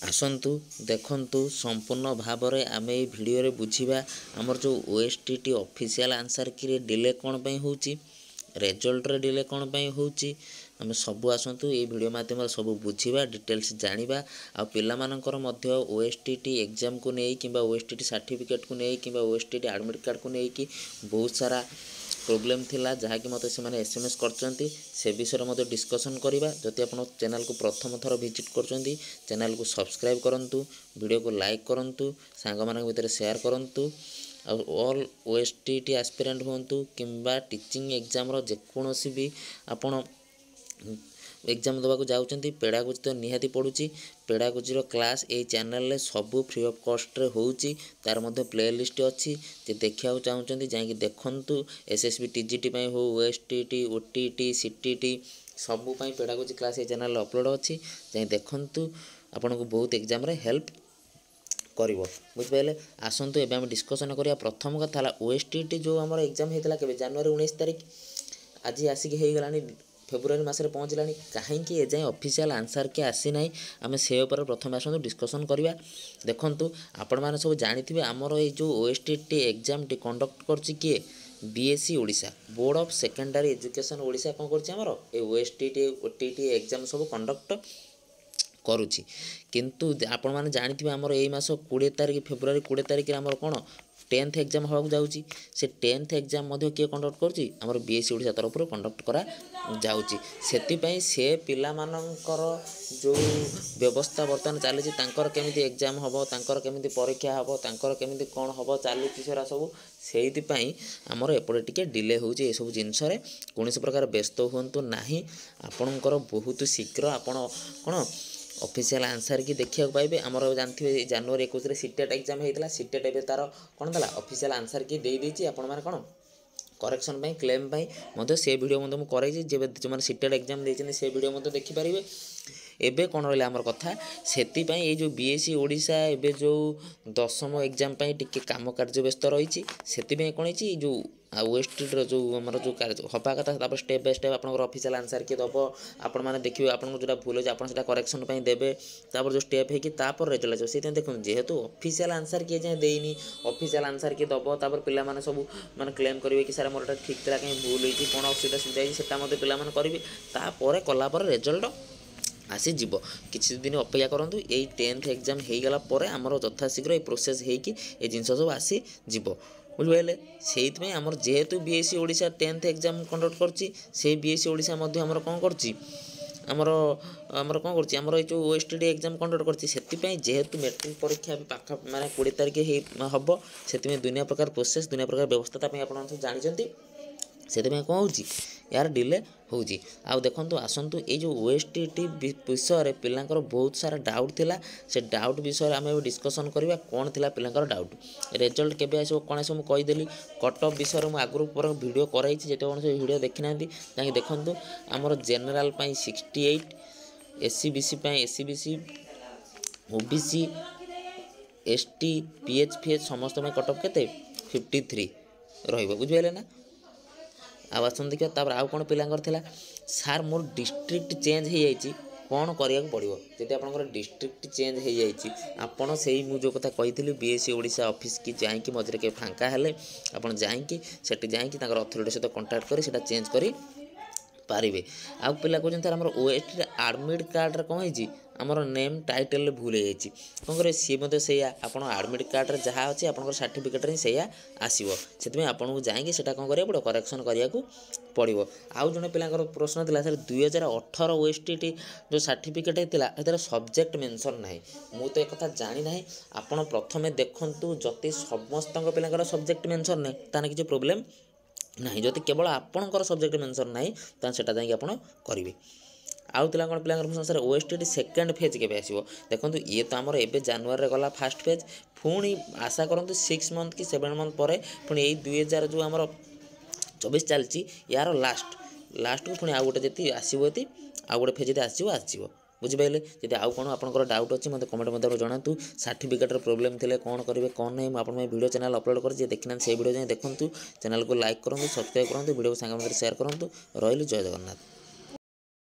आसतु देखंतु संपूर्ण भाव में आम ये भिडियो बुझा आमर जो ओएसटीटी ऑफिशियल आंसर की डिले कौन पे होची रिजल्ट रे डिले कौन पे होची आम सबू आसतु ये वीडियो माध्यम सब बुझा डिटेल्स जाना आ पिला मानकर मध्य ओएसटीटी एग्जाम को नहीं कि ओएसटीटी सर्टिफिकेट को नहीं कि ओएसटीटी एडमिट कार्ड को नहीं बहुत सारा प्रोब्लेम थिला जहाँकि मत से एसएमएस करचंती से विषय में डिस्कसन करवा जदि आप चैनल को प्रथम थर विजिट करचंती चैनल को सब्सक्राइब करंतु वीडियो को लाइक करंतु सांग मानक भितर शेयर करंतु ऑल ओएसटीटी एस्पिरेंट होंतु किंबा टीचिंग एग्जाम रो जेकोसी भी आपण एग्जाम देवाक जाऊँच पेड़ागुजी तो निहाती पड़ुची पेड़ागुजी क्लास ये चैनल रे सबू फ्री ऑफ कॉस्ट रे होउची तार मध्य प्ले लिस्ट अच्छी जे देखा चाहूँगी जाकि देखंतु एसएसबी टीजीटी पई हो ओएसटीटी ओटीटी सीटीटी सबू पई पेड़ागुजी क्लास ये चैनल अपलोड अच्छी जाई देखंतु आपन को बहुत एग्जाम रे हेल्प करिवो बुझिपारे आसंतु एबे हम डिस्कशन करिया प्रथम कथा हला ओएसटीटी जो हमर एग्जाम हेतला केबे जनवरी 19 तारिख आज आसिक हे गलानी फेब्रुआरी मासरे पहुँचलानी कहीं एजाएँ ऑफिशियल आंसर के आसी ना आम से प्रथम आसतु डिस्कसन करवा देखंतु आपण माने सब जानिथिबे हमर ए जो ओएसटीटी एग्जाम टी कंडक्ट करछि किए BSC Odisha board of secondary education Odisha कोन करछि हमर ए ओएसटीटी ओटीटी एग्जाम सब कंडक्ट करुछि किंतु आपण माने जानिथिबे हमर एई मास 20 तारिख फेब्रुआरी 20 तारिख रे हमर कोन 10th एग्जाम होगा जाऊँगी से 10th एग्जाम किए कंडक्ट करुँची आमर बीएससी ओडिशा तरफ कंडक्ट करा जाऊँगी से पिला मानकर जो व्यवस्था बर्तमान चली केमिति एग्जाम हम तांकर केमिति परीक्षा हम तांकर केमिति कौन हम चली सेरा सब से आमर एपटे टिके डिले होउची ए सब जिनस रे कोनोसी प्रकार व्यस्त हुंतु नाही आपणकर बहुत शीघ्र आपण कोन ऑफिशियल आंसर की देखा पाइबे आमर जानते जनवरी 21 सीटेट एग्जाम होता सीटेट ए तार कौन था ऑफिशियल आंसर की दे देती आपण मैंने कौन करेक्शन क्लेम मध्य से वीडियो मुझे कराई जो सीटेट एग्जाम देते से वीडियो देखिपारे एबे कौन रहा आमर कथा से जो बीएससी ओडिशा एबे जो 10th एग्जाम टिके काम कार्य व्यस्त रही से कौन जो ओएसटीटी जो आमर जो हवा कथा स्टेप बाय स्टेप आप ऑफिशियल आंसर किए दब आपण मैंने देखिए आपको जो भूल हो आप करेक्शन देवे तापर जो स्टेप होकर रिजल्ट आस देखो जेहेतु ऑफिशियल आंसर किए जाए देनी ऑफिशियल आंसर किए दब तापर पिला माने सब माने क्लेम करेंगे कि सारा मोर ठीक था कहीं भूल होती कौन असुविधा सुविधा होता पे मैंने करेंगे तापर कलापर रिजल्ट आसीज किसी दिन अपेक्षा करूँ यही 10th एग्जाम हो गला आमर यथाशीघ्र ये प्रोसेस होगी ये जिन सब आसीज बुझे से आमर जेहेतु BSc Odisha 10th exam conduct कर बीएससी ओडिशा आमर कौन करमर कौन करमर जो ओएसटीटी एग्जाम कंडक्ट कर जेहेतु मैट्रिक परीक्षा भी पाखा माने 20 तारिख हम से दुनिया प्रकार प्रोसेस दुनिया प्रकार व्यवस्था आप जानते से कौन हो यार डिले होउची आ देखंतु आसंतु ये जो ओएसटीटी विषय पिलांकर बहुत सारा डाउट थिला से डाउट विषय आम डिस्कसन करवा कौन थिला पिलांकर डाउट रिजल्ट केबे आसो कौन आसो मुझे कहीदेली कट ऑफ विषय मुझे आगुरी पर वीडियो कराई जिते कौन से वीडियो देखी ना कहीं देखंतु आमर general 68 SC BC SC OBC ST pH समस्त कट ऑफ केते 53 रहिबो बुझिले ना आसन देखिए तापर आउ कौन पिलांकर थिला सार मोर डिस्ट्रिक्ट चेंज हो जाइए कौन करिया पड़ो जदि आपंकर डिस्ट्रिक्ट चेंज हो जाइए आपड़ से मुझे कथा कही बीएससी ओडिशा ऑफिस की जाकि मझे के फांका हेले आपड़ जाकि सेठी जाकि अथॉरिटी सहित कंटाक्ट करी सेटा चेंज करी पारे आउ पिला कहते आम ओएसटी एडमिट कार्ड कौन है आमर नेम टाइटल भूल हो कौन करें सी मत से आप एडमिट कार्ड जहाँ अच्छे आप सर्टिफिकेट से आसो से आपको जाकि कौन करा पड़ो करेक्शन करने को पड़ो आउ जड़े पिलांकर प्रश्न था सर 2018 ओएसटीटी जो सर्टिफिकेट होता सब्जेक्ट मेंशन ना मुझे एक कथा जानी ना आपड़ प्रथमे देखु जति समस्त पिलांकर सब्जेक्ट मेंशन ना ताने किसी प्रोब्लेम ना जदि केवल आपणकर सब्जेक्ट मेंशन ना तो जाकि आप करेंगे आउ था कौन पिलांकर प्रश्न सर ओएसटीटी सेकेंड फेज के आसो देखो ये तो आमर एवं जनवरी गला फास्ट फेज पुणी आशा करूँ 6 मंथ कि 7 मंथ पर पुणी यही 2000 जो आमर 24 चलती यार लास्ट को पुणी आउ गोटे जी आसो आउ गोटे फेज आसो बुझिपारे जब आउ कौन आपंकर डाउट अच्छी मतलब कमेंट मध्य जनातु सर्टिफिकेट प्रोब्लेम थे कौन करेंगे कौन नहीं आप वीडियो चैनल अपलोड कर देखना से वीडियो जाए देखूँ चैनल को लाइक करूँ सब्सक्राइब करूँ वीडियो को सांग शेयर करूँ रही जय जगन्नाथ।